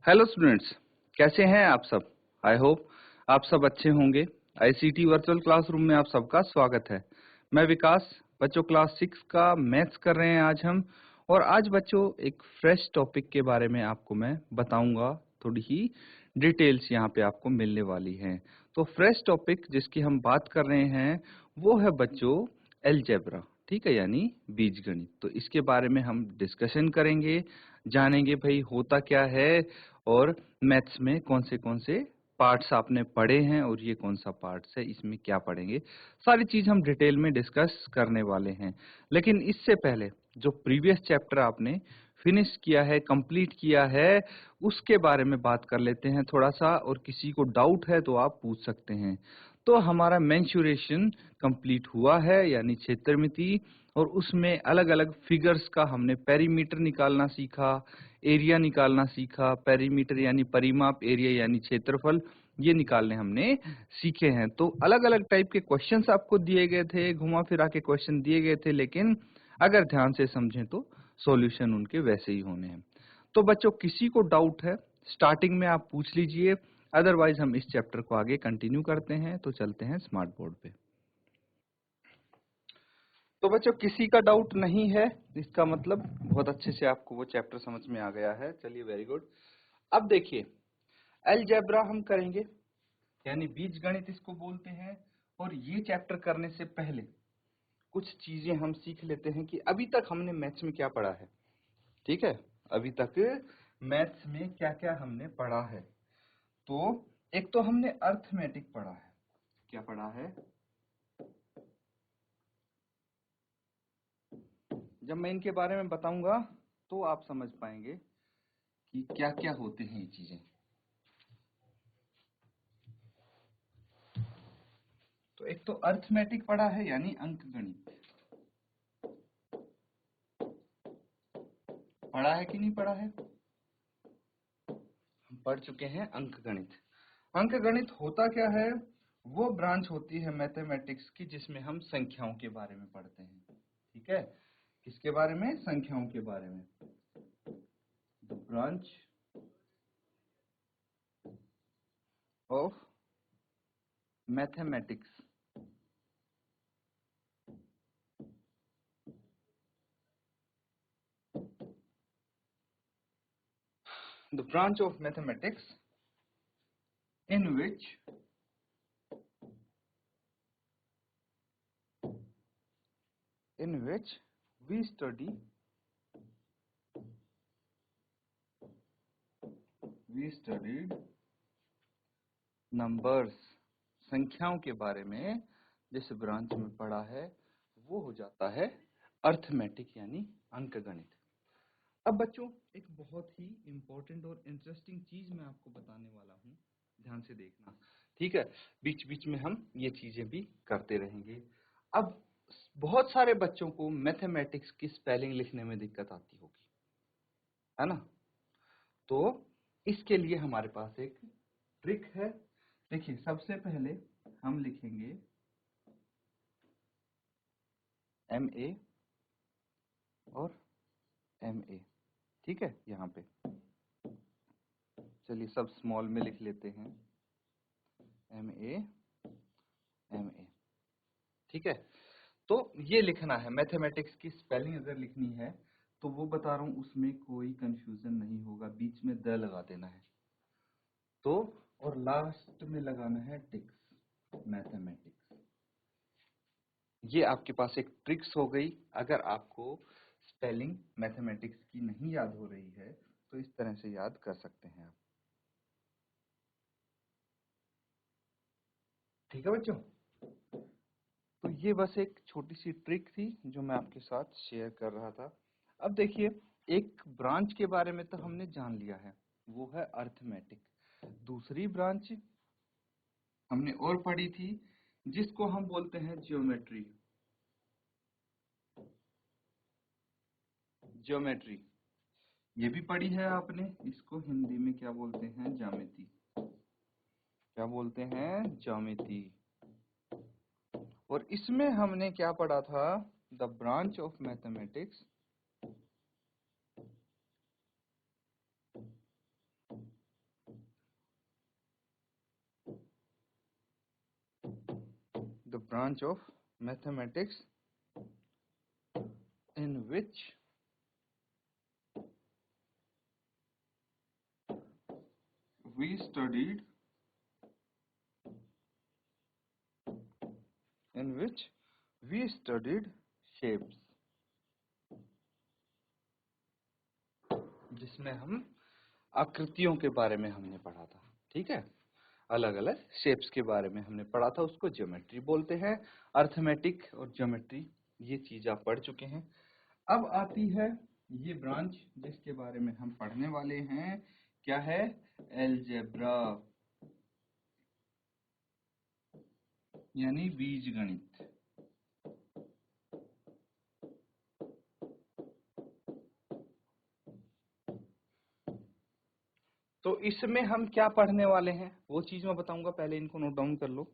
Hello students, कैसे हैं आप सब। आई होप आप सब अच्छे होंगे। आईसीटी वर्चुअल क्लासरूम में आप सबका स्वागत है। मैं विकास। बच्चों क्लास 6 का मैथ्स कर रहे हैं आज हम। और आज बच्चों एक फ्रेश टॉपिक के बारे में आपको मैं बताऊंगा। थोड़ी ही डिटेल्स यहाँ पे आपको मिलने वाली हैं। तो फ्रेश टॉपिक जिसकी हम बात कर रहे हैं वो है बच्चों अलजेब्रा, ठीक है, यानी बीजगणित। तो इसके बारे में हम डिस्कशन करेंगे, जानेंगे भाई होता क्या है और मैथ्स में कौन से पार्ट्स आपने पढ़े हैं और ये कौन सा पार्ट्स है, इसमें क्या पढ़ेंगे, सारी चीज हम डिटेल में डिस्कस करने वाले हैं। लेकिन इससे पहले जो प्रीवियस चैप्टर आपने फिनिश किया है, कंप्लीट किया है, उसके बारे में बात कर लेते हैं थोड़ा सा। और किसी को डाउट है तो आप पूछ सकते हैं। तो हमारा मेंसुरेशन कंप्लीट हुआ है, यानी क्षेत्रमिति, और उसमें अलग अलग फिगर्स का हमने पेरीमीटर निकालना सीखा, एरिया निकालना सीखा। पेरीमीटर यानी परिमाप, एरिया यानी क्षेत्रफल, ये निकालने हमने सीखे हैं। तो अलग अलग टाइप के क्वेश्चंस आपको दिए गए थे, घुमा फिरा के क्वेश्चन दिए गए थे, लेकिन अगर ध्यान से समझें तो सॉल्यूशन उनके वैसे ही होने हैं। तो बच्चों किसी को डाउट है स्टार्टिंग में आप पूछ लीजिए, अदरवाइज हम इस चैप्टर को आगे कंटिन्यू करते हैं। तो चलते हैं स्मार्ट बोर्ड पे। तो बच्चों किसी का डाउट नहीं है, इसका मतलब बहुत अच्छे से आपको वो चैप्टर समझ में आ गया है। चलिए, वेरी गुड। अब देखिए, अलजेब्रा हम करेंगे, यानी बीजगणित इसको बोलते हैं। और ये चैप्टर करने से पहले कुछ चीजें हम सीख लेते हैं कि अभी तक हमने मैथ्स में क्या पढ़ा है। ठीक है, अभी तक मैथ्स में क्या क्या हमने पढ़ा है। तो एक तो हमने अर्थमेटिक पढ़ा है। क्या पढ़ा है? जब मैं इनके बारे में बताऊंगा तो आप समझ पाएंगे कि क्या क्या होते हैं ये चीजें। तो एक तो अर्थमेटिक पढ़ा है, यानी अंकगणित। पढ़ा है कि नहीं पढ़ा है? हम पढ़ चुके हैं अंकगणित। अंकगणित होता क्या है? वो ब्रांच होती है मैथमेटिक्स की जिसमें हम संख्याओं के बारे में पढ़ते हैं। ठीक है, किसके बारे में? संख्याओं के बारे में। The branch of mathematics, the branch of mathematics in which we studied numbers, संख्याओं के बारे में जिस ब्रांच में पढ़ा है वो हो जाता है अर्थमेटिक, यानी अंकगणित। अब बच्चों एक बहुत ही इंपॉर्टेंट और इंटरेस्टिंग चीज मैं आपको बताने वाला हूँ, ध्यान से देखना। ठीक है, बीच बीच में हम ये चीजें भी करते रहेंगे। अब बहुत सारे बच्चों को मैथमेटिक्स की स्पेलिंग लिखने में दिक्कत आती होगी, है ना। तो इसके लिए हमारे पास एक ट्रिक है। देखिए, सबसे पहले हम लिखेंगे MA और MA। ठीक है, यहाँ पे चलिए सब स्मॉल में लिख लेते हैं, MA MA। ठीक है, तो ये लिखना है। मैथमेटिक्स की स्पेलिंग अगर लिखनी है तो वो बता रहा हूं, उसमें कोई कंफ्यूजन नहीं होगा, बीच में द लगा देना है तो, और लास्ट में लगाना है टिक्स, मैथमेटिक्स। ये आपके पास एक ट्रिक्स हो गई। अगर आपको स्पेलिंग मैथमेटिक्स की नहीं याद हो रही है तो इस तरह से याद कर सकते हैं आप। ठीक है बच्चों, तो ये बस एक छोटी सी ट्रिक थी जो मैं आपके साथ शेयर कर रहा था। अब देखिए, एक ब्रांच के बारे में तो हमने जान लिया है, वो है अर्थमेटिक। दूसरी ब्रांच हमने और पढ़ी थी जिसको हम बोलते हैं ज्योमेट्री। ज्योमेट्री ये भी पढ़ी है आपने, इसको हिंदी में क्या बोलते हैं? ज्यामिति। क्या बोलते हैं? ज्यामिति। और इसमें हमने क्या पढ़ा था? The branch of mathematics branch of mathematics in which we studied shapes, जिसमें हम आकृतियों के बारे में हमने पढ़ा था। ठीक है, अलग अलग शेप्स के बारे में हमने पढ़ा था, उसको ज्योमेट्री बोलते हैं। अर्थमेटिक और ज्योमेट्री ये चीज आप पढ़ चुके हैं। अब आती है ये ब्रांच जिसके बारे में हम पढ़ने वाले हैं, क्या है? अलजेब्रा, यानी बीजगणित। तो इसमें हम क्या पढ़ने वाले हैं वो चीज मैं बताऊंगा, पहले इनको नोट डाउन कर लो।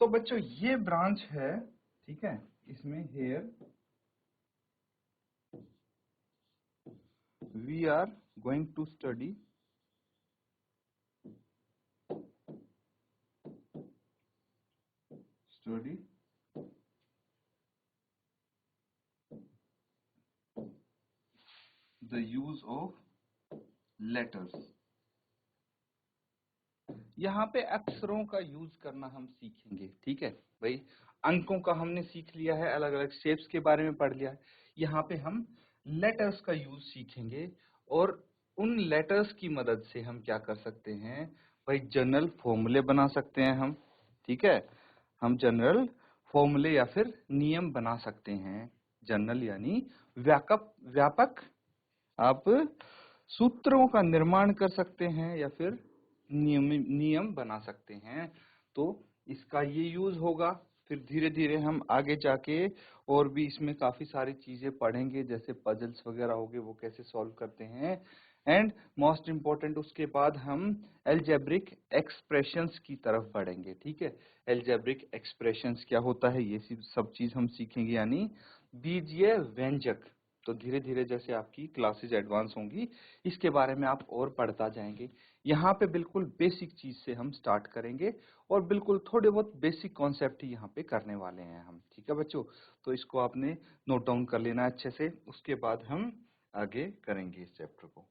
तो बच्चों ये ब्रांच है, ठीक है, इसमें here we are going to study the use of letters। यहाँ पे अक्षरों का यूज करना हम सीखेंगे। ठीक है भाई, अंकों का हमने सीख लिया है, अलग अलग शेप्स के बारे में पढ़ लिया है। यहाँ पे हम लेटर्स का यूज सीखेंगे और उन लेटर्स की मदद से हम क्या कर सकते हैं भाई, जनरल फॉर्मूले बना सकते हैं हम। ठीक है, हम जनरल फॉर्मूले या फिर नियम बना सकते हैं। जनरल यानी व्यापक आप सूत्रों का निर्माण कर सकते हैं या फिर नियम बना सकते हैं। तो इसका ये यूज होगा। फिर धीरे धीरे हम आगे जाके और भी इसमें काफी सारी चीजें पढ़ेंगे, जैसे पजल्स वगैरह हो गए, वो कैसे सॉल्व करते हैं। एंड मोस्ट इम्पोर्टेंट, उसके बाद हम एल्जेब्रिक एक्सप्रेशंस की तरफ बढ़ेंगे। ठीक है, एल्जेब्रिक एक्सप्रेशंस क्या होता है ये सब चीज हम सीखेंगे, यानी बीजीय व्यंजक। तो धीरे धीरे जैसे आपकी क्लासेस एडवांस होंगी, इसके बारे में आप और पढ़ता जाएंगे। यहाँ पे बिल्कुल बेसिक चीज से हम स्टार्ट करेंगे और बिल्कुल थोड़े बहुत बेसिक कॉन्सेप्ट ही यहाँ पे करने वाले हैं हम। ठीक है बच्चों, तो इसको आपने नोट डाउन कर लेना अच्छे से, उसके बाद हम आगे करेंगे इस चैप्टर को।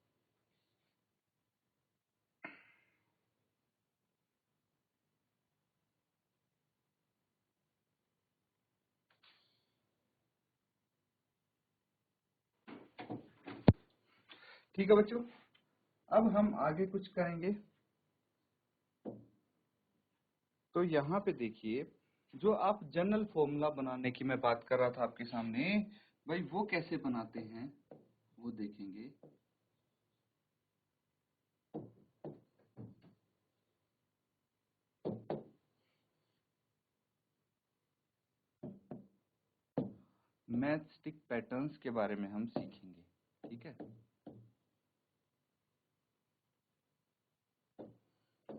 ठीक है बच्चों, अब हम आगे कुछ करेंगे। तो यहाँ पे देखिए, जो आप जनरल फॉर्मूला बनाने की मैं बात कर रहा था आपके सामने, भाई वो कैसे बनाते हैं वो देखेंगे। मैथस्टिक पैटर्न्स के बारे में हम सीखेंगे। ठीक है,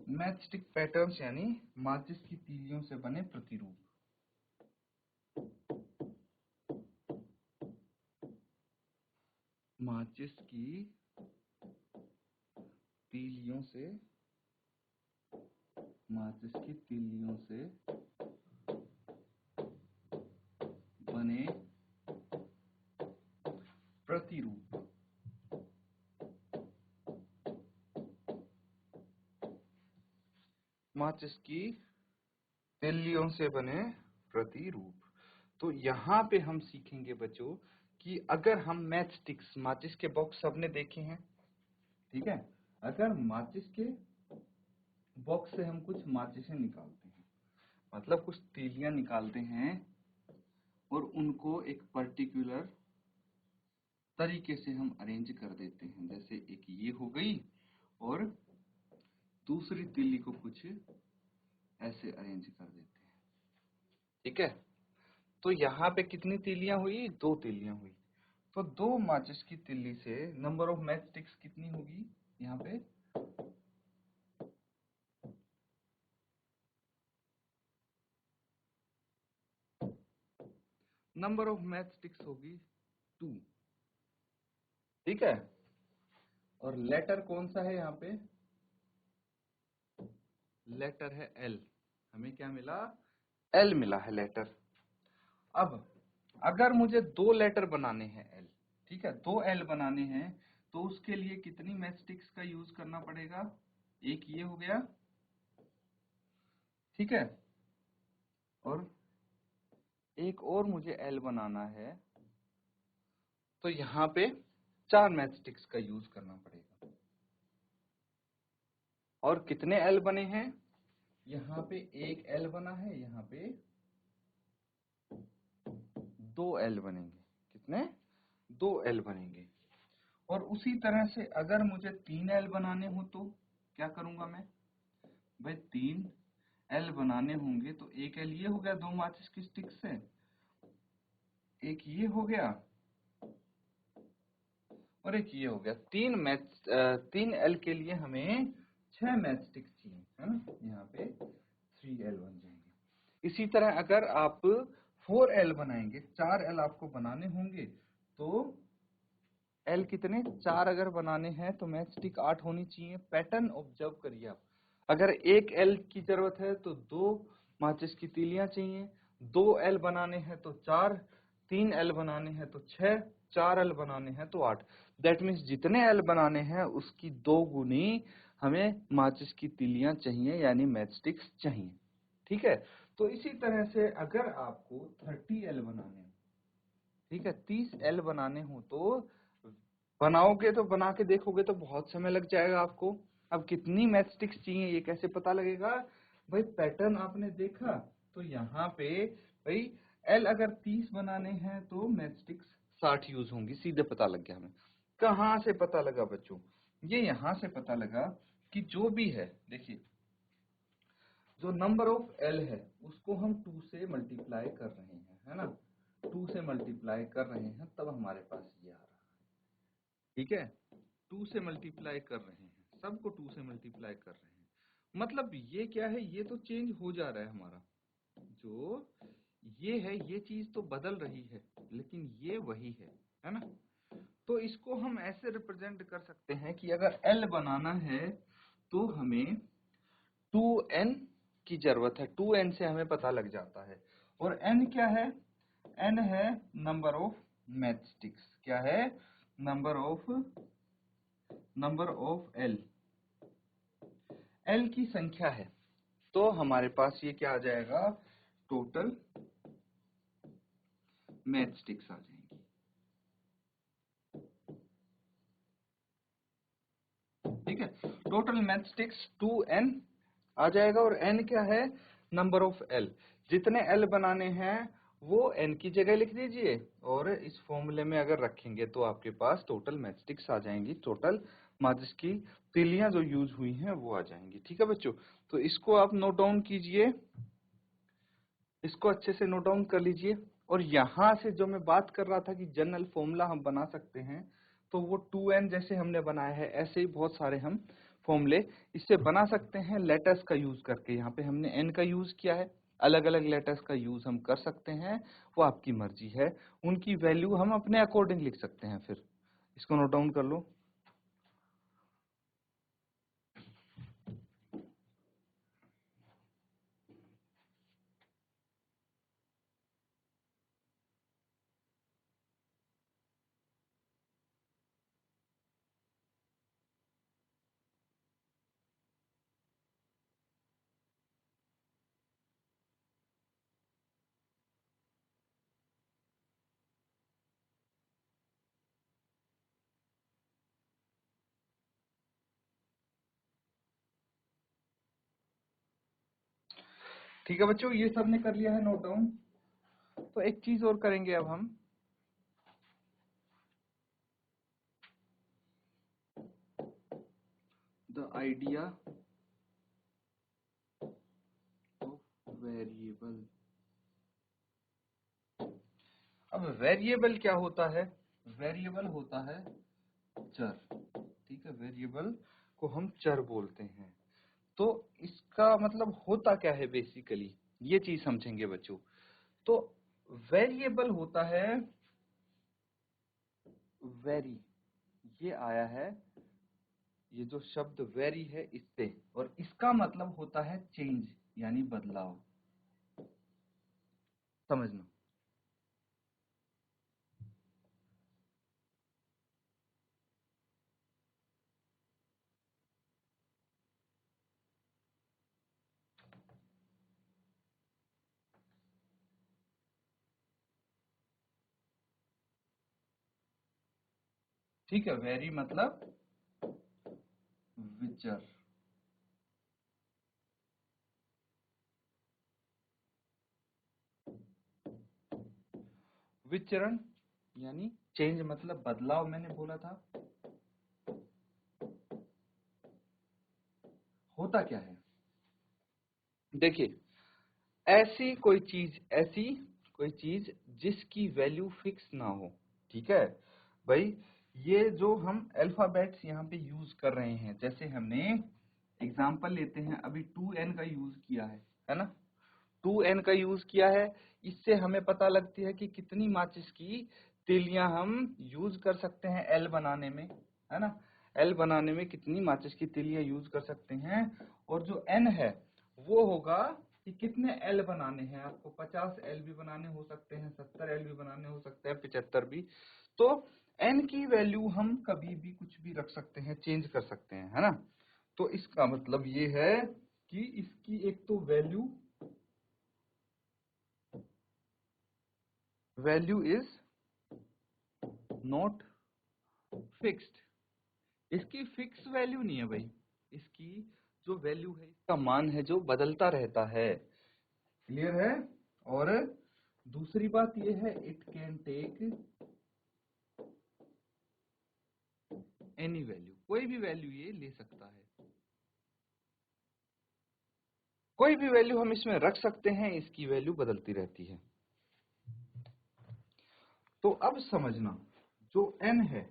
मैथस्टिक पैटर्न्स यानी माचिस की तीलियों से बने प्रतिरूप। माचिस की तीलियों से बने प्रतिरूप। माचिस की तीलियों से बने प्रतिरूप। तो यहाँ पे हम सीखेंगे बच्चों कि अगर हम मैच स्टिक्स, माचिस के बॉक्स सबने देखे हैं, ठीक है, अगर माचिस के बॉक्स से हम कुछ माचिसें निकालते हैं, मतलब कुछ तीलियां निकालते हैं और उनको एक पर्टिकुलर तरीके से हम अरेंज कर देते हैं, जैसे एक ये हो गई और दूसरी तीली को कुछ ऐसे अरेंज कर देते हैं। ठीक है, तो यहाँ पे कितनी तीलियां हुई? 2 तीलियां हुई। तो 2 माचिस की तीली से नंबर ऑफ मैच स्टिक्स कितनी होगी? यहाँ पे नंबर ऑफ मैच स्टिक्स होगी 2। ठीक है, और लेटर कौन सा है यहाँ पे? लेटर है एल। हमें क्या मिला? एल मिला है लेटर। अब अगर मुझे 2 लेटर बनाने हैं एल, ठीक है, 2 एल बनाने हैं, तो उसके लिए कितनी मैच स्टिक्स का यूज करना पड़ेगा? एक ये हो गया, ठीक है, और एक और मुझे एल बनाना है, तो यहाँ पे 4 मैच स्टिक्स का यूज करना पड़ेगा। और कितने एल बने हैं? यहाँ पे एक एल बना है, यहाँ पे 2 एल बनेंगे। कितने? 2 एल बनेंगे। और उसी तरह से अगर मुझे 3 एल बनाने हो तो क्या करूंगा मैं? भाई 3 एल बनाने होंगे तो एक एल ये हो गया 2 माचिस की स्टिक से, एक ये हो गया, और एक ये हो गया। 3 एल के लिए हमें 6 मैच स्टिक्स चाहिए, है ना? यहाँ पे 3 एल बन जाएंगे। इसी तरह अगर आप 4 एल बनाएंगे, 4 एल आपको बनाने होंगे, तो एल कितने? 4 अगर बनाने हैं तो मैच स्टिक 8 होनी चाहिए। पैटर्न ऑब्जर्व करिए आप। अगर एक एल की जरूरत है तो 2 माचिस की तीलियां चाहिए, 2 एल बनाने हैं तो 4, 3 एल बनाने हैं तो 6, 4 एल बनाने हैं तो 8। दैट मीन्स जितने एल बनाने हैं उसकी 2 गुनी हमें माचिस की तीलियां चाहिए, यानी मैच स्टिक्स चाहिए। ठीक है, तो इसी तरह से अगर आपको 30 एल बनाने, ठीक है, 30 एल बनाने हो तो बनाओगे, तो बना के देखोगे तो बहुत समय लग जाएगा आपको। अब कितनी मैच स्टिक्स चाहिए ये कैसे पता लगेगा? भाई पैटर्न आपने देखा, तो यहाँ पे भाई एल अगर 30 बनाने हैं तो मैच स्टिक्स 60 यूज होंगी। सीधे पता लग गया हमें। कहाँ से पता लगा बच्चों? ये यहाँ से पता लगा कि जो भी है, देखिए, जो नंबर ऑफ एल है उसको हम 2 से मल्टीप्लाई कर रहे हैं, है ना? 2 से मल्टीप्लाई कर रहे हैं, तब हमारे पास ये आ रहा है। ठीक है, 2 से मल्टीप्लाई कर रहे हैं, सबको 2 से मल्टीप्लाई कर रहे हैं। मतलब ये क्या है? ये तो चेंज हो जा रहा है हमारा। जो ये है, ये चीज तो बदल रही है, लेकिन ये वही है ना? तो इसको हम ऐसे रिप्रेजेंट कर सकते हैं कि अगर एल बनाना है तो हमें 2n की जरूरत है। 2n से हमें पता लग जाता है। और n क्या है? n है नंबर ऑफ मैच स्टिक्स। क्या है? नंबर ऑफ एल, एल की संख्या है। तो हमारे पास ये क्या आ जाएगा? टोटल मैच स्टिक्स आ जाएंगी। ठीक है, टोटल मैच स्टिक्स 2n आ जाएगा। और n क्या है? Number of L. जितने एल बनाने हैं वो n की जगह लिख दीजिए, और इस फॉर्मूले में अगर रखेंगे तो आपके पास टोटल मैच स्टिक्स आ जाएंगी। टोटल माचिस की तीलियां जो यूज हुई हैं वो आ जाएंगी। ठीक है बच्चों, तो इसको आप नोट डाउन कीजिए, इसको अच्छे से नोट डाउन कर लीजिए। और यहां से जो मैं बात कर रहा था कि जनरल फॉर्मूला हम बना सकते हैं, तो वो 2n जैसे हमने बनाया है, ऐसे ही बहुत सारे हम फॉर्मूले इससे बना सकते हैं लेटर्स का यूज करके। यहाँ पे हमने n का यूज किया है, अलग अलग लेटर्स का यूज हम कर सकते हैं, वो आपकी मर्जी है। उनकी वैल्यू हम अपने अकॉर्डिंग लिख सकते हैं। फिर इसको नोट डाउन कर लो। ठीक है बच्चों, ये सब ने कर लिया है नोट डाउन। तो एक चीज और करेंगे अब हम, द आइडिया ऑफ वेरिएबल। अब वेरिएबल क्या होता है? वेरिएबल होता है चर, ठीक है, वेरिएबल को हम चर बोलते हैं। तो इसका मतलब होता क्या है बेसिकली, ये चीज समझेंगे बच्चों। तो वेरिएबल होता है वेरी, ये आया है, ये जो शब्द वेरी है इससे, और इसका मतलब होता है चेंज यानी बदलाव, समझना। ठीक है, वेरी मतलब विचर, विचरण यानी चेंज मतलब बदलाव, मैंने बोला था। होता क्या है, देखिए, ऐसी कोई चीज जिसकी वैल्यू फिक्स ना हो, ठीक है भाई। ये जो हम अल्फाबेट्स यहाँ पे यूज कर रहे हैं, जैसे हमने एग्जांपल लेते हैं, अभी 2n का यूज किया है ना, 2n का यूज किया है। इससे हमें पता लगती है कि कितनी माचिस की तीलियां हम यूज कर सकते हैं एल बनाने में, है ना। एल बनाने में कितनी माचिस की तीलियां यूज कर सकते हैं, और जो n है वो होगा कि कितने एल बनाने हैं आपको। 50 एल भी बनाने हो सकते हैं, 70 एल भी बनाने हो सकते हैं, 75 भी। तो n की वैल्यू हम कभी भी कुछ भी रख सकते हैं, चेंज कर सकते हैं, है ना। तो इसका मतलब ये है कि इसकी एक तो वैल्यू इज नॉट फिक्स्ड, इसकी फिक्स वैल्यू नहीं है भाई। इसकी जो वैल्यू है, इसका मान है जो बदलता रहता है, क्लियर है। और दूसरी बात ये है, it can take any value, कोई भी वैल्यू ये ले सकता है, कोई भी वैल्यू हम इसमें रख सकते हैं, इसकी वैल्यू बदलती रहती है। तो अब समझना, जो n है,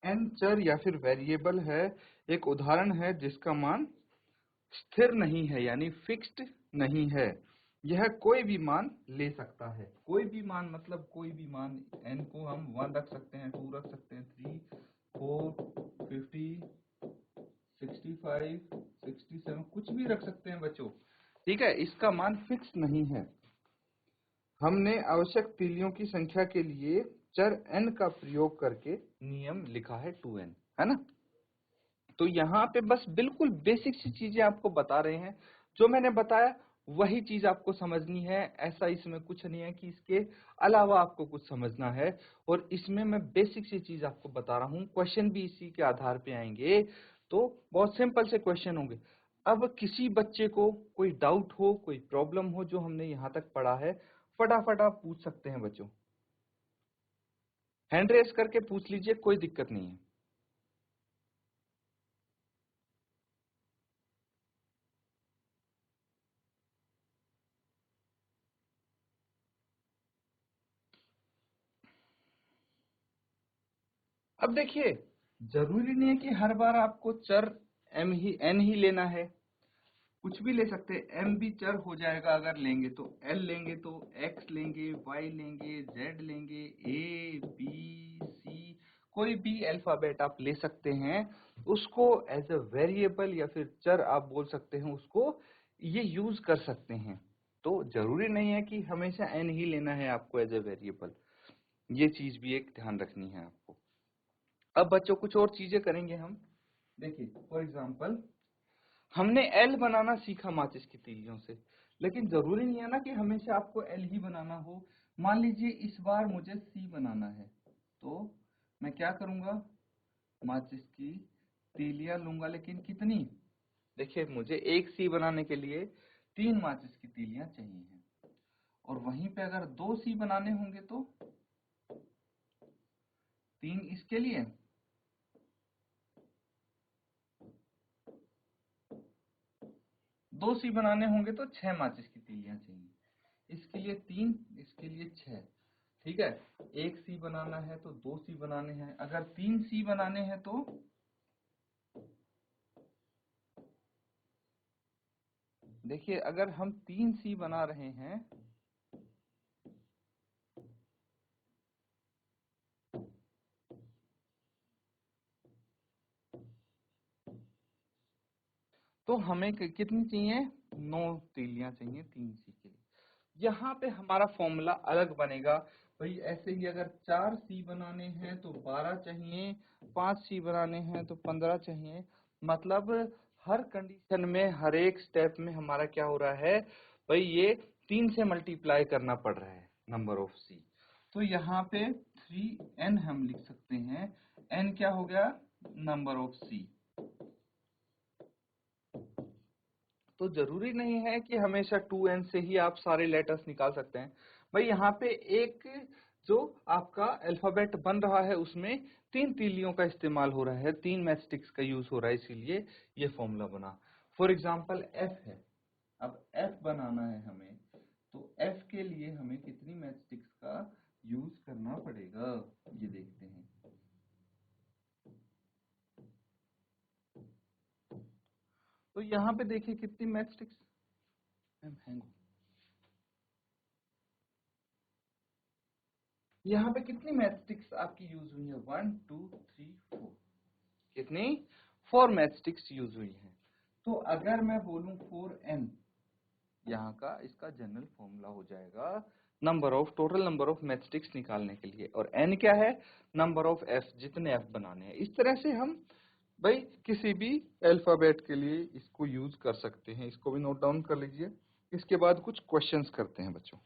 n चर या फिर वेरिएबल है, एक उदाहरण है जिसका मान स्थिर नहीं है यानी फिक्स्ड नहीं है। यह कोई भी मान ले सकता है, कोई भी मान मतलब कोई भी मान। n को हम 1 रख सकते हैं, 2 रख सकते हैं, 3, 4, 50, 65, 67, कुछ भी रख सकते हैं बच्चों, ठीक है। इसका मान फिक्स नहीं है। हमने आवश्यक तीलियों की संख्या के लिए चर n का प्रयोग करके नियम लिखा है 2n, है ना। तो यहाँ पे बस बिल्कुल बेसिक सी चीजें आपको बता रहे हैं, जो मैंने बताया वही चीज आपको समझनी है। ऐसा इसमें कुछ नहीं है कि इसके अलावा आपको कुछ समझना है, और इसमें मैं बेसिक सी चीज आपको बता रहा हूँ। क्वेश्चन भी इसी के आधार पे आएंगे, तो बहुत सिंपल से क्वेश्चन होंगे। अब किसी बच्चे को कोई डाउट हो, कोई प्रॉब्लम हो जो हमने यहाँ तक पढ़ा है, फटाफट आप पूछ सकते हैं बच्चों, हैंड रेस करके पूछ लीजिए, कोई दिक्कत नहीं है। अब देखिए, जरूरी नहीं है कि हर बार आपको चर n ही लेना है, कुछ भी ले सकते हैं। m भी चर हो जाएगा अगर लेंगे तो, l लेंगे तो x लेंगे, y लेंगे, z लेंगे, a b c, कोई भी अल्फाबेट आप ले सकते हैं, उसको एज अ वेरिएबल या फिर चर आप बोल सकते हैं, उसको ये यूज कर सकते हैं। तो जरूरी नहीं है कि हमेशा n ही लेना है आपको एज अ वेरिएबल, ये चीज भी एक ध्यान रखनी है आपको। अब बच्चों कुछ और चीजें करेंगे हम। देखिए, फॉर एग्जांपल, हमने एल बनाना सीखा माचिस की तीलियों से, लेकिन जरूरी नहीं है ना कि हमेशा आपको एल ही बनाना हो। मान लीजिए इस बार मुझे सी बनाना है, तो मैं क्या करूंगा, माचिस की तीलियां लूंगा, लेकिन कितनी। देखिए, मुझे एक सी बनाने के लिए 3 माचिस की तीलियां चाहिए हैं, और वहीं पे अगर 2 सी बनाने होंगे तो 3 इसके लिए, 2 सी बनाने होंगे तो 6 माचिस की तीलियां चाहिए। इसके लिए 3, इसके लिए 6, ठीक है, एक सी बनाना है तो दो सी बनाने हैं, अगर तीन सी बनाने हैं तो देखिए अगर हम तीन सी बना रहे हैं तो हमें कितनी चाहिए, 9 तीलियां चाहिए तीन सी के लिए। यहाँ पे हमारा फॉर्मूला अलग बनेगा भाई, ऐसे ही अगर 4 सी बनाने हैं तो 12 चाहिए, 5 सी बनाने हैं तो 15 चाहिए। मतलब हर कंडीशन में, हर एक स्टेप में हमारा क्या हो रहा है भाई, ये 3 से मल्टीप्लाई करना पड़ रहा है नंबर ऑफ सी। तो यहाँ पे 3n हम लिख सकते हैं, n क्या हो गया, नंबर ऑफ सी। तो जरूरी नहीं है कि हमेशा 2n से ही आप सारे लेटर्स निकाल सकते हैं भाई। यहाँ पे एक जो आपका अल्फाबेट बन रहा है उसमें 3 तीलियों का इस्तेमाल हो रहा है, 3 मैचस्टिक्स का यूज हो रहा है, इसीलिए ये फॉर्मूला बना। फॉर एग्जांपल f है, अब f बनाना है हमें, तो f के लिए हमें कितनी मैचस्टिक्स का यूज करना पड़ेगा ये देखते हैं। तो यहाँ पे देखिए कितनी मैचस्टिक्स, यहाँ पे कितनी मैचस्टिक्स आपकी यूज हुई है, 1 2 3 4, कितनी, 4 मैचस्टिक्स यूज हुई है। तो अगर मैं बोलूं 4n, यहाँ का इसका जनरल फॉर्मूला हो जाएगा number of, total number of matchsticks निकालने के लिए, और n क्या है, नंबर ऑफ f, जितने f बनाने हैं। इस तरह से हम भाई किसी भी अल्फाबेट के लिए इसको यूज कर सकते हैं। इसको भी नोट डाउन कर लीजिए। इसके बाद कुछ क्वेश्चंस करते हैं बच्चों।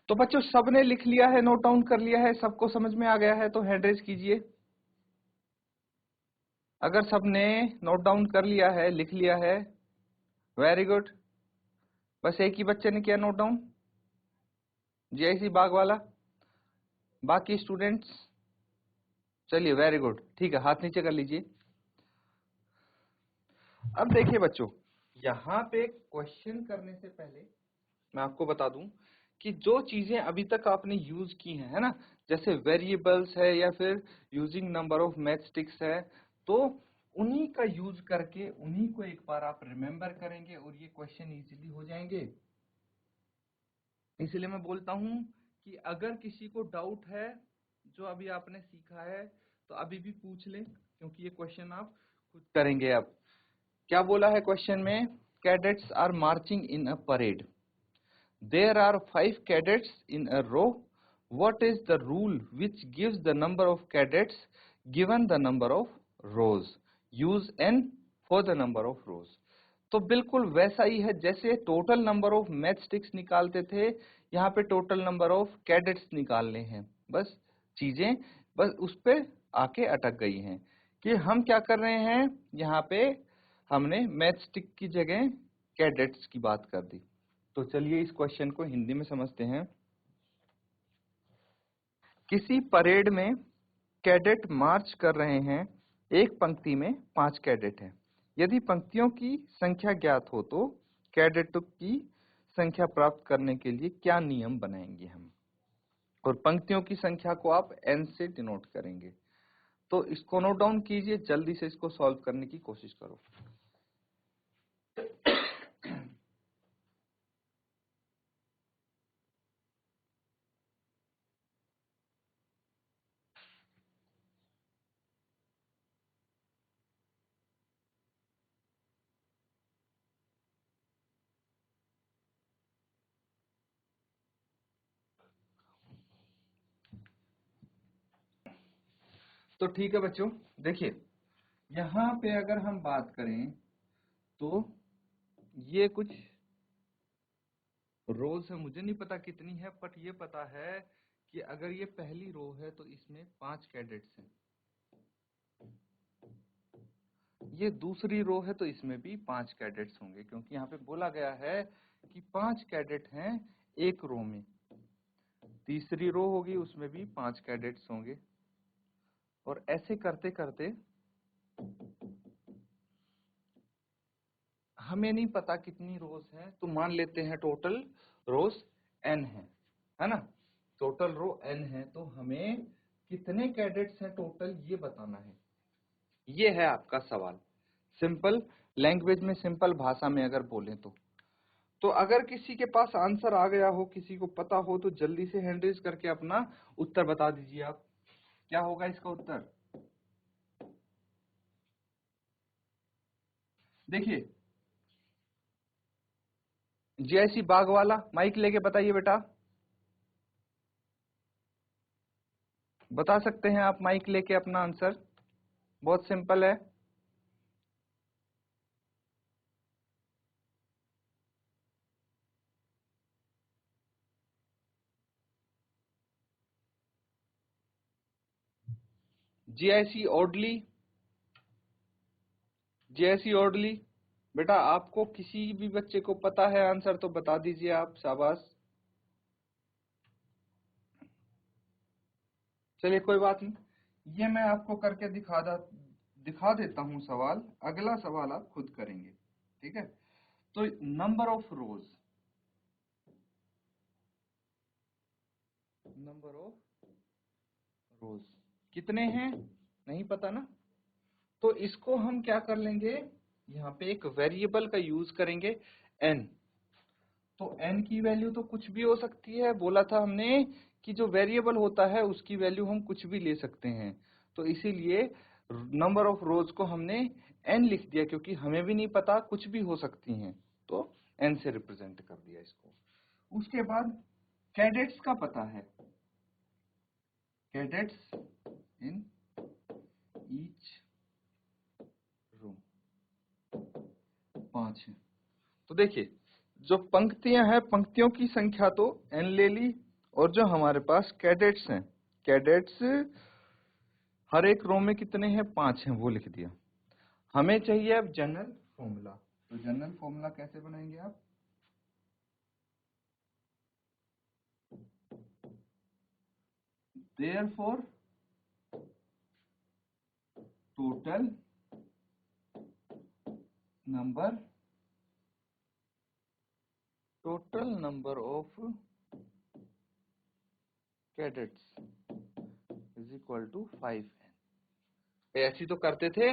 तो बच्चों सबने लिख लिया है, नोट डाउन कर लिया है, सबको समझ में आ गया है तो हैंड रेज कीजिए। अगर सबने नोट डाउन कर लिया है, लिख लिया है, वेरी गुड। बस एक ही बच्चे ने किया नोट डाउन, जीआईसी बाग वाला। बाकी स्टूडेंट्स, चलिए वेरी गुड, ठीक है, हाथ नीचे कर लीजिए। अब देखिए बच्चों, यहाँ पे क्वेश्चन करने से पहले मैं आपको बता दूं कि जो चीजें अभी तक आपने यूज की हैं, है ना, जैसे वेरिएबल्स है या फिर यूजिंग नंबर ऑफ मैचस्टिक्स है, तो उन्हीं का यूज करके उन्हीं को एक बार आप रिमेम्बर करेंगे और ये क्वेश्चन इजीली हो जाएंगे। इसलिए मैं बोलता हूं कि अगर किसी को डाउट है जो अभी आपने सीखा है तो अभी भी पूछ लें, क्योंकि ये क्वेश्चन आप खुद करेंगे। अब क्या बोला है क्वेश्चन में, cadets are marching in a parade, there are 5 cadets in a row, what is the rule which gives the number of cadets given the number of rows, use n for the number of rows। तो बिल्कुल वैसा ही है जैसे total number of match sticks निकालते थे, यहाँ पे total number of cadets निकालने हैं। बस चीजें बस उस पे आके अटक गई हैं कि हम क्या कर रहे हैं, यहाँ पे हमने मैच स्टिक की जगह कैडेट्स की बात कर दी। तो चलिए इस क्वेश्चन को हिंदी में समझते हैं। किसी परेड में कैडेट मार्च कर रहे हैं, एक पंक्ति में 5 कैडेट हैं। यदि पंक्तियों की संख्या ज्ञात हो तो कैडेटों की संख्या प्राप्त करने के लिए क्या नियम बनाएंगे हम, और पंक्तियों की संख्या को आप n से डिनोट करेंगे। तो इसको नोट डाउन कीजिए, जल्दी से इसको सॉल्व करने की कोशिश करो। तो ठीक है बच्चों, देखिए यहाँ पे अगर हम बात करें तो ये कुछ रोज है, मुझे नहीं पता कितनी है, बट ये पता है कि अगर ये पहली रो है तो इसमें 5 कैडेट्स हैं। ये दूसरी रो है तो इसमें भी 5 कैडेट्स होंगे, क्योंकि यहाँ पे बोला गया है कि 5 कैडेट हैं एक रो में। तीसरी रो होगी उसमें भी 5 कैडेट्स होंगे, और ऐसे करते करते हमें नहीं पता कितनी रोज है, तो मान लेते हैं टोटल रोज n है ना। टोटल रो n है, तो हमें कितने कैडेट्स हैं टोटल ये बताना है। ये है आपका सवाल। सिंपल लैंग्वेज में, सिंपल भाषा में अगर बोलें तो अगर किसी के पास आंसर आ गया हो, किसी को पता हो, तो जल्दी से हैंड रेज करके अपना उत्तर बता दीजिए। आप क्या होगा इसका उत्तर? देखिए जैसी बाग वाला, माइक लेके बताइए बेटा। बता सकते हैं आप माइक लेके अपना आंसर, बहुत सिंपल है। जीआईसी ओडली, जीआईसी ओडली बेटा, आपको किसी भी बच्चे को पता है आंसर तो बता दीजिए आप, शाबाश। चलिए कोई बात नहीं, ये मैं आपको करके दिखा देता हूं सवाल। अगला सवाल आप खुद करेंगे, ठीक है। तो number of rose, number of रोज कितने हैं नहीं पता ना, तो इसको हम क्या कर लेंगे, यहाँ पे एक वेरिएबल का यूज करेंगे n। तो n की वैल्यू तो कुछ भी हो सकती है, बोला था हमने कि जो वेरिएबल होता है उसकी वैल्यू हम कुछ भी ले सकते हैं। तो इसीलिए नंबर ऑफ रोज को हमने n लिख दिया, क्योंकि हमें भी नहीं पता, कुछ भी हो सकती हैं, तो n से रिप्रेजेंट कर दिया इसको। उसके बाद कैडेट्स का पता है, कैडेट्स इन ईच रो 5 है। तो देखिए जो पंक्तियां हैं, पंक्तियों की संख्या तो n ले ली, और जो हमारे पास कैडेट्स हैं, कैडेट्स हर एक रो में कितने हैं, 5 हैं, वो लिख दिया। हमें चाहिए अब जनरल फॉर्मूला। तो जनरल फॉर्मूला कैसे बनाएंगे आप? Therefore total number of cadets is equal to 5n। ऐसी तो करते थे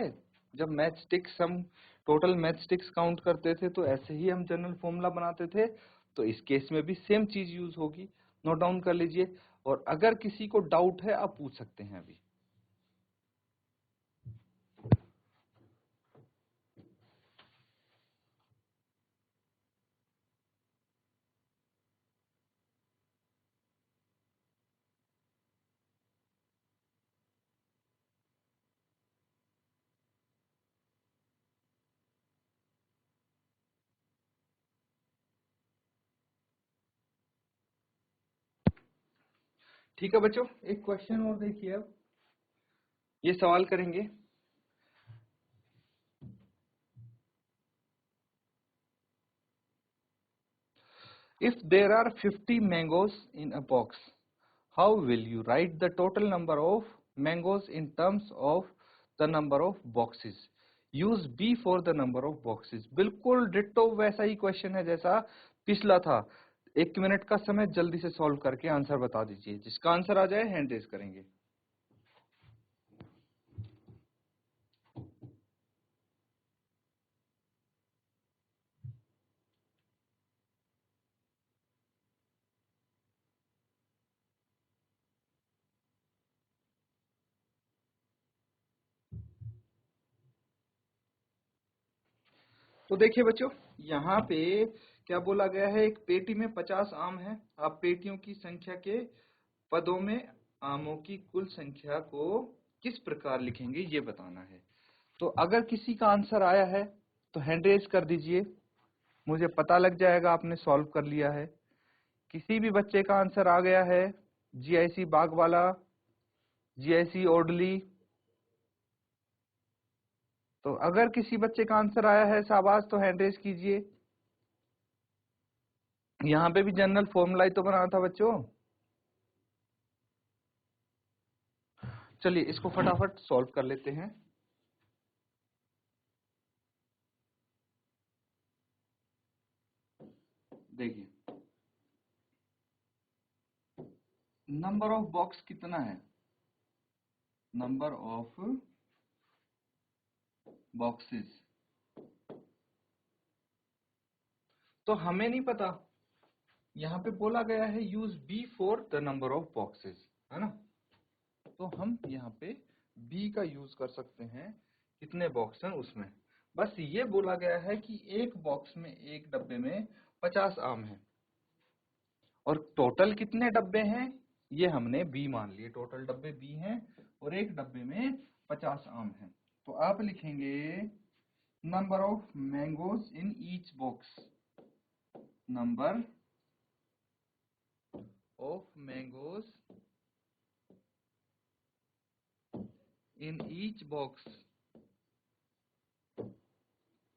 जब मैच स्टिक्स, हम टोटल मैच स्टिक्स काउंट करते थे, तो ऐसे ही हम जनरल फॉर्मूला बनाते थे। तो इस केस में भी सेम चीज यूज होगी, नोट डाउन कर लीजिए। और अगर किसी को डाउट है आप पूछ सकते हैं अभी। ठीक है बच्चों, एक क्वेश्चन और देखिए। अब ये सवाल करेंगे, if there are 50 mangoes in a box, how will you write the total number of mangoes in terms of the number of boxes? use b for the number of boxes। बिल्कुल ditto वैसा ही question है जैसा पिछला था। 1 minute का समय, जल्दी से सॉल्व करके आंसर बता दीजिए। जिसका आंसर आ जाए हैंड रेज करेंगे। तो देखिए बच्चों, यहाँ पे क्या बोला गया है, एक पेटी में 50 आम है। आप पेटियों की संख्या के पदों में आमों की कुल संख्या को किस प्रकार लिखेंगे ये बताना है। तो अगर किसी का आंसर आया है तो हैंड रेज कर दीजिए, मुझे पता लग जाएगा आपने सॉल्व कर लिया है। किसी भी बच्चे का आंसर आ गया है, जीआईसी बागवाला, जीआईसी ओडली, तो अगर किसी बच्चे का आंसर आया है शाबाश, तो हैंड रेज कीजिए। यहाँ पे भी जनरल फॉर्मूला ही तो बनाना था बच्चों। चलिए इसको फटाफट सॉल्व कर लेते हैं। देखिए नंबर ऑफ बॉक्स कितना है, नंबर ऑफ बॉक्सेस, तो हमें नहीं पता, यहाँ पे बोला गया है use b for the number of boxes, है ना। तो हम यहाँ पे बी का यूज कर सकते हैं, कितने बॉक्स हैं उसमें। बस ये बोला गया है कि एक बॉक्स में, एक डब्बे में 50 आम है, और टोटल कितने डब्बे हैं ये हमने बी मान लिए, टोटल डब्बे बी हैं और एक डब्बे में 50 आम हैं। तो आप लिखेंगे number of mangoes in each box, number of mangoes in each box,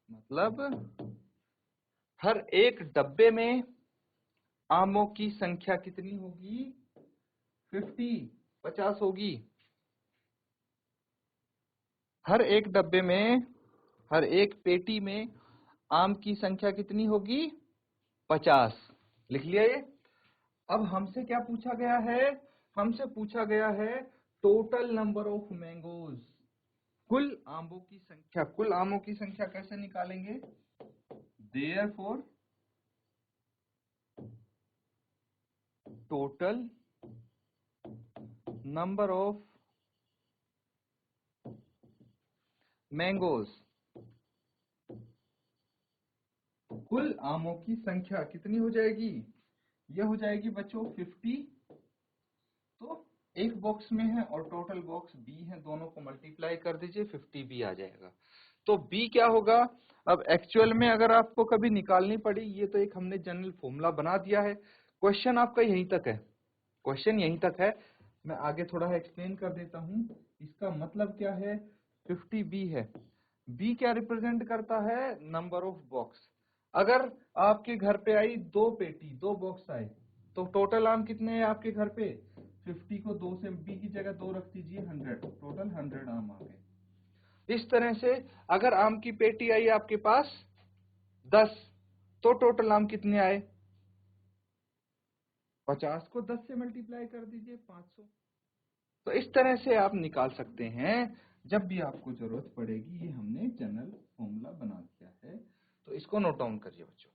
मतलब हर एक डब्बे में आमों की संख्या कितनी होगी, 50 होगी। हर एक डब्बे में, हर एक पेटी में आम की संख्या कितनी होगी, 50। लिख लिया ये। अब हमसे क्या पूछा गया है, हमसे पूछा गया है टोटल नंबर ऑफ मैंगोज, कुल आमों की संख्या। कुल आमों की संख्या कैसे निकालेंगे, therefore total number of mangoes, कुल आमों की संख्या कितनी हो जाएगी, यह हो जाएगी बच्चों 50। तो एक बॉक्स में है और टोटल बॉक्स बी है, दोनों को मल्टीप्लाई कर दीजिए, 50 बी आ जाएगा। तो बी क्या होगा, अब एक्चुअल में अगर आपको कभी निकालनी पड़ी, ये तो एक हमने जनरल फॉर्मूला बना दिया है। क्वेश्चन आपका यहीं तक है, क्वेश्चन यहीं तक है। मैं आगे थोड़ा एक्सप्लेन कर देता हूं, इसका मतलब क्या है। 50 बी है, बी क्या रिप्रेजेंट करता है, नंबर ऑफ बॉक्स। अगर आपके घर पे आई 2 पेटी, 2 बॉक्स आए, तो टोटल आम कितने हैं आपके घर पे, 50 को 2 से, बी की जगह 2 रख दीजिए, 100, टोटल 100 आम आ गए। इस तरह से अगर आम की पेटी आई आपके पास 10, तो टोटल आम कितने आए, 50 को 10 से मल्टीप्लाई कर दीजिए, 500। तो इस तरह से आप निकाल सकते हैं जब भी आपको जरूरत पड़ेगी। ये हमने जनरल फॉर्मूला बना दिया है, तो इसको नोट डाउन करिए बच्चों।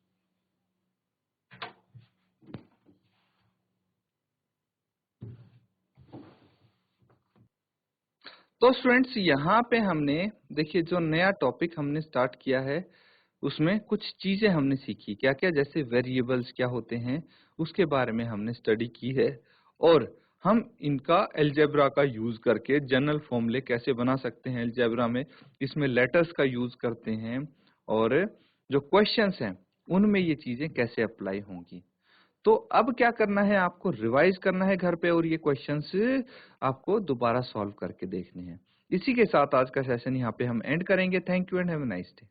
तो स्टूडेंट्स यहाँ पे हमने देखिए जो नया टॉपिक हमने स्टार्ट किया है, उसमें कुछ चीजें हमने सीखी। क्या क्या, जैसे वेरिएबल्स क्या होते हैं उसके बारे में हमने स्टडी की है, और हम इनका अलजेब्रा का यूज करके जनरल फॉर्मूले कैसे बना सकते हैं अलजेब्रा में, इसमें लेटर्स का यूज करते हैं, और जो क्वेश्चंस हैं उनमें ये चीजें कैसे अप्लाई होंगी। तो अब क्या करना है, आपको रिवाइज करना है घर पे, और ये क्वेश्चंस आपको दोबारा सॉल्व करके देखने हैं। इसी के साथ आज का सेशन यहाँ पे हम एंड करेंगे। Thank you and have a nice day.